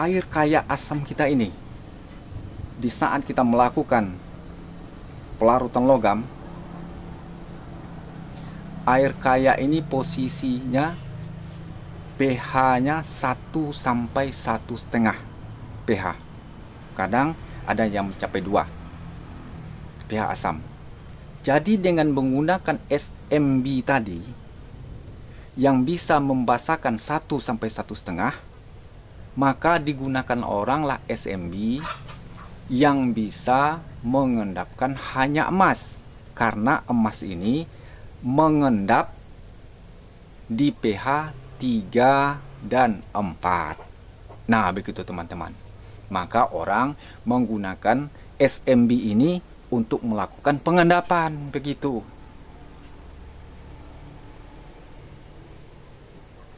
air kaya asam kita ini, di saat kita melakukan pelarutan logam, air kaya ini posisinya pH-nya 1 sampai 1,5 pH. Kadang ada yang mencapai 2 pH asam. Jadi dengan menggunakan SMB tadi yang bisa membasahkan 1 sampai 1,5, maka digunakan oranglah SMB yang bisa mengendapkan hanya emas, karena emas ini mengendap di pH 3 dan 4. Nah, begitu teman-teman. Maka orang menggunakan SMB ini untuk melakukan pengendapan, begitu.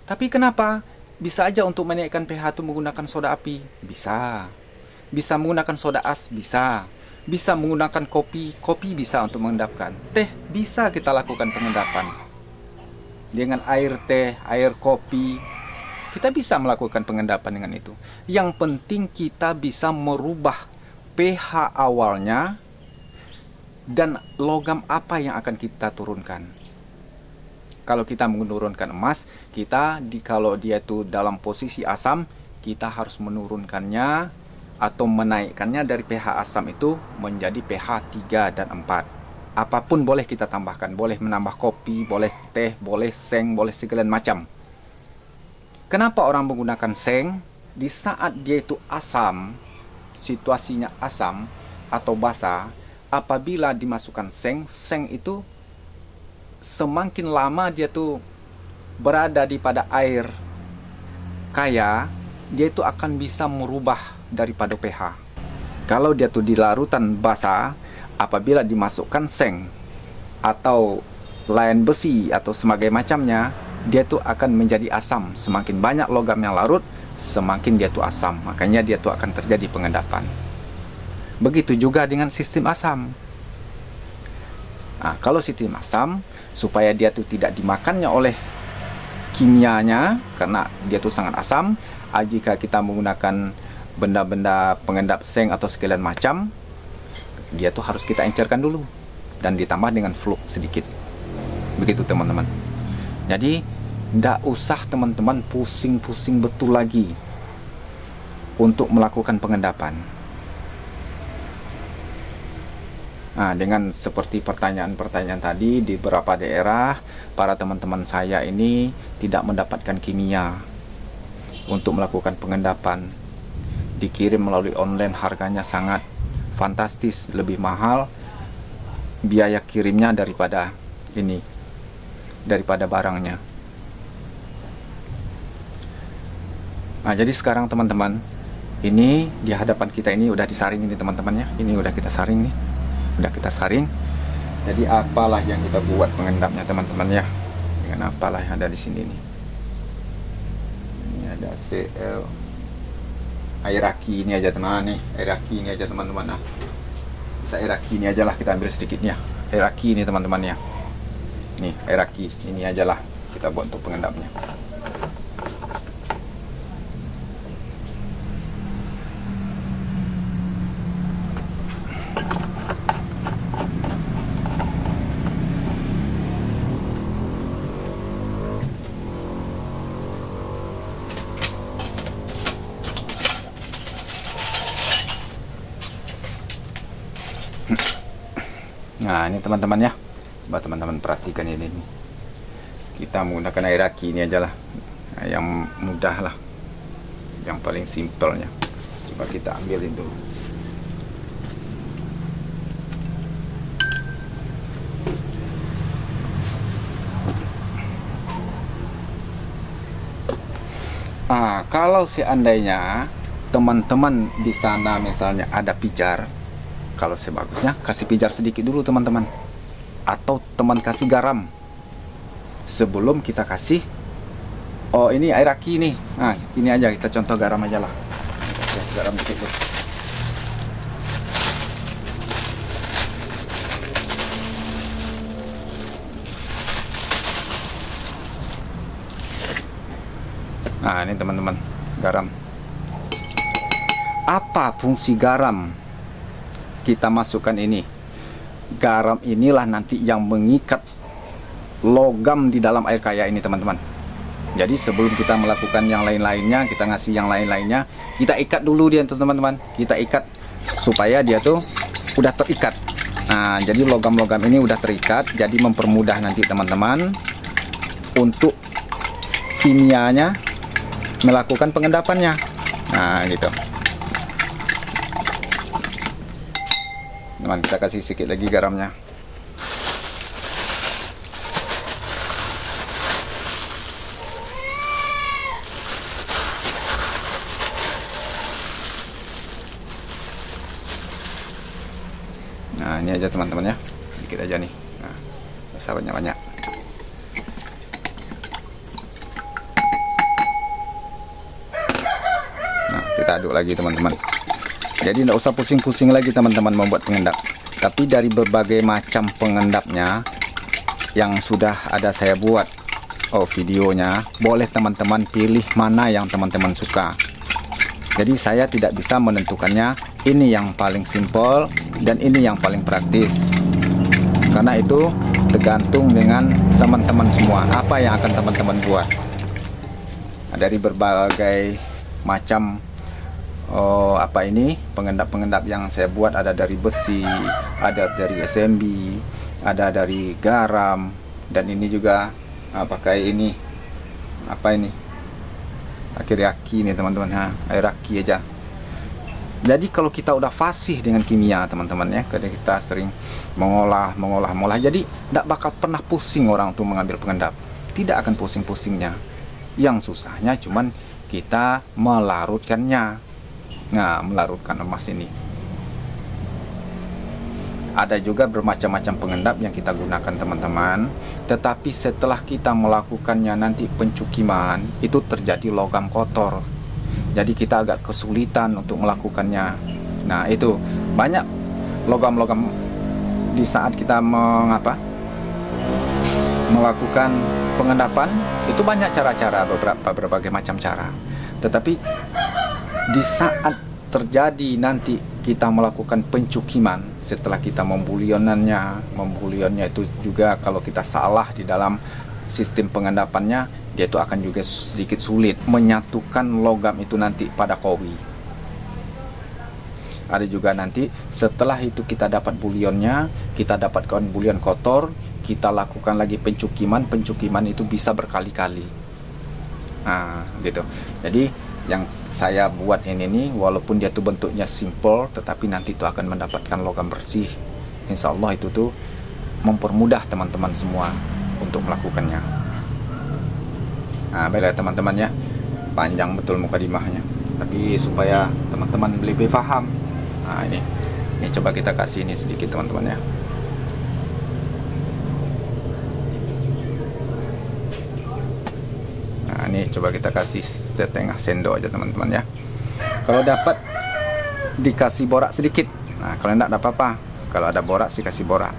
Tapi kenapa? Bisa aja untuk menaikkan pH itu menggunakan soda api? Bisa. Bisa menggunakan soda as? Bisa. Bisa menggunakan kopi? Kopi bisa untuk mengendapkan. Teh bisa kita lakukan pengendapan. Dengan air teh, air kopi, kita bisa melakukan pengendapan dengan itu. Yang penting kita bisa merubah pH awalnya dan logam apa yang akan kita turunkan. Kalau kita menurunkan emas, kalau dia itu dalam posisi asam, kita harus menurunkannya atau menaikkannya dari pH asam itu menjadi pH 3 dan 4. Apapun boleh kita tambahkan, boleh menambah kopi, boleh teh, boleh seng, boleh segala macam. Kenapa orang menggunakan seng? Di saat dia itu asam, situasinya asam atau basah, apabila dimasukkan seng, seng itu semakin lama dia tuh berada di pada air kaya, dia itu akan bisa merubah daripada pH. Kalau dia tuh di larutan basah, apabila dimasukkan seng atau lain besi atau sebagai macamnya, dia tuh akan menjadi asam. Semakin banyak logam yang larut, semakin dia tuh asam. Makanya dia tuh akan terjadi pengendapan. Begitu juga dengan sistem asam. Nah, kalau sistem asam, supaya dia tuh tidak dimakannya oleh kimianya, karena dia tuh sangat asam, jika kita menggunakan benda-benda pengendap seng atau sekalian macam, dia tuh harus kita encerkan dulu dan ditambah dengan fluk sedikit. Begitu teman-teman. Jadi tidak usah teman-teman pusing-pusing betul lagi untuk melakukan pengendapan. Nah, dengan seperti pertanyaan-pertanyaan tadi, di beberapa daerah para teman-teman saya ini tidak mendapatkan kimia untuk melakukan pengendapan. Dikirim melalui online, harganya sangat fantastis, lebih mahal biaya kirimnya daripada barangnya. Nah, jadi sekarang teman-teman, ini di hadapan kita ini udah disaring ini teman-teman ya. Ini udah kita saring nih. Udah kita saring. Jadi apalah yang kita buat pengendapnya teman-teman ya. Dengan apalah yang ada di sini nih. Ini ada Cl air aki ini aja teman nih. Air aki ini aja teman-teman. Nah, bisa air aki ini aja lah, kita ambil sedikitnya. Air aki ini teman-teman ya. Nih air aki ini aja lah kita buat untuk pengendapnya. Nah, ini teman-teman ya. Coba teman-teman perhatikan ini nih. Kita menggunakan air aki ini aja lah. Nah, yang mudah lah. Yang paling simpelnya. Coba kita ambilin dulu. Nah, kalau seandainya teman-teman di sana misalnya ada pijar, kalau sebagusnya kasih pijar sedikit dulu teman-teman, atau teman kasih garam sebelum kita kasih. Oh, ini air aki nih. Nah, ini aja kita contoh garam aja lah. Kasih garam dikit dulu. Nah, ini teman-teman garam. Apa fungsi garam? Kita masukkan ini. Garam inilah nanti yang mengikat logam di dalam air kaya ini, teman-teman. Jadi sebelum kita melakukan yang lain-lainnya, kita ngasih yang lain-lainnya, kita ikat dulu dia, teman-teman. Kita ikat supaya dia tuh udah terikat. Nah, jadi logam-logam ini udah terikat, jadi mempermudah nanti teman-teman untuk kimianya melakukan pengendapannya. Nah, gitu. Teman, kita kasih sedikit lagi garamnya. Nah, ini aja teman-teman ya, sedikit aja nih. Nah, bisa banyak-banyak. Nah, kita aduk lagi teman-teman. Jadi tidak usah pusing-pusing lagi teman-teman membuat pengendap. Tapi dari berbagai macam pengendapnya yang sudah ada saya buat videonya, boleh teman-teman pilih mana yang teman-teman suka. Jadi saya tidak bisa menentukannya ini yang paling simple dan ini yang paling praktis. Karena itu tergantung dengan teman-teman semua, apa yang akan teman-teman buat. Dari berbagai macam pengendap-pengendap yang saya buat, ada dari besi, ada dari SMB, ada dari garam, dan ini juga pakai ini aki-aki nih teman-teman, air aki aja. Jadi kalau kita udah fasih dengan kimia teman-teman ya, karena kita sering mengolah, jadi tidak bakal pernah pusing orang tuh mengambil pengendap, tidak akan pusing-pusingnya. Yang susahnya cuman kita melarutkannya. Nah, melarutkan emas ini. Ada juga bermacam-macam pengendap yang kita gunakan teman-teman. Tetapi setelah kita melakukannya nanti pencukiman, itu terjadi logam kotor. Jadi kita agak kesulitan untuk melakukannya. Nah, itu banyak logam-logam di saat kita melakukan pengendapan. Itu banyak cara-cara, berbagai macam cara. Tetapi di saat terjadi nanti kita melakukan pencukiman, setelah kita membulionnya itu juga kalau kita salah di dalam sistem pengendapannya, dia itu akan juga sedikit sulit menyatukan logam itu nanti pada kowi. Ada juga nanti setelah itu kita dapat bulionnya, kita dapatkan bulion kotor, kita lakukan lagi pencukiman itu bisa berkali-kali. Nah, gitu. Jadi yang saya buat ini nih, walaupun dia tuh bentuknya simple, tetapi nanti itu akan mendapatkan logam bersih. Insya Allah itu tuh mempermudah teman-teman semua untuk melakukannya. Nah, baiklah teman-teman ya, panjang betul mukadimahnya, tapi supaya teman-teman lebih paham. Nah, ini coba kita kasih ini sedikit teman-teman ya. Nah, ini coba kita kasih setengah sendok aja teman-teman ya. Kalau dapat dikasih borak sedikit. Nah, kalau enggak apa-apa. Kalau ada borak sih kasih borak.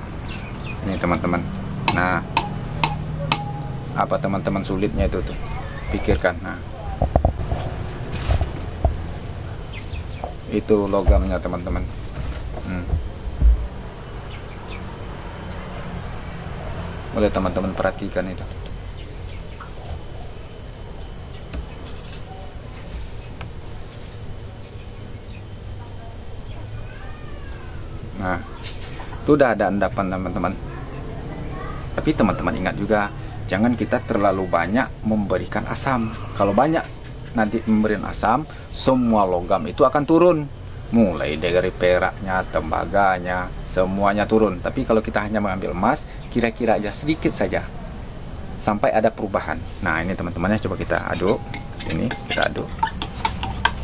Ini teman-teman. Nah, apa teman-teman sulitnya itu tuh? Pikirkan. Nah, itu logamnya teman-teman. Boleh teman-teman perhatikan itu. Nah, itu udah ada endapan teman-teman. Tapi teman-teman ingat juga, jangan kita terlalu banyak memberikan asam. Kalau banyak nanti memberikan asam, semua logam itu akan turun. Mulai dari peraknya, tembaganya, semuanya turun. Tapi kalau kita hanya mengambil emas, kira-kira aja sedikit saja sampai ada perubahan. Nah, ini teman-temannya coba kita aduk. Ini kita aduk.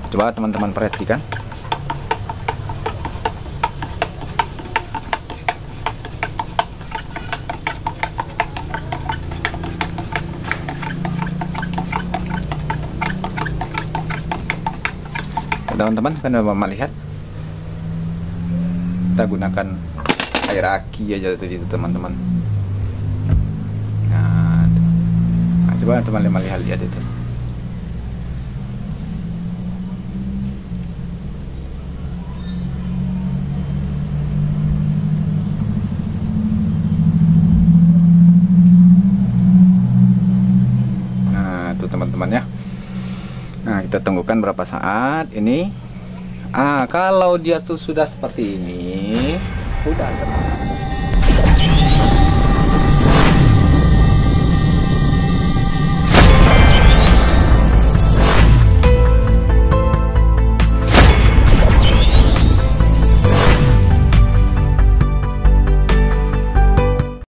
Coba teman-teman perhatikan. Teman-teman kan melihat kita gunakan air aki aja tadi itu teman-teman. Nah, coba teman-teman lihat itu. Kita tunggukan berapa saat ini. Kalau dia tuh sudah seperti ini, udah tenang.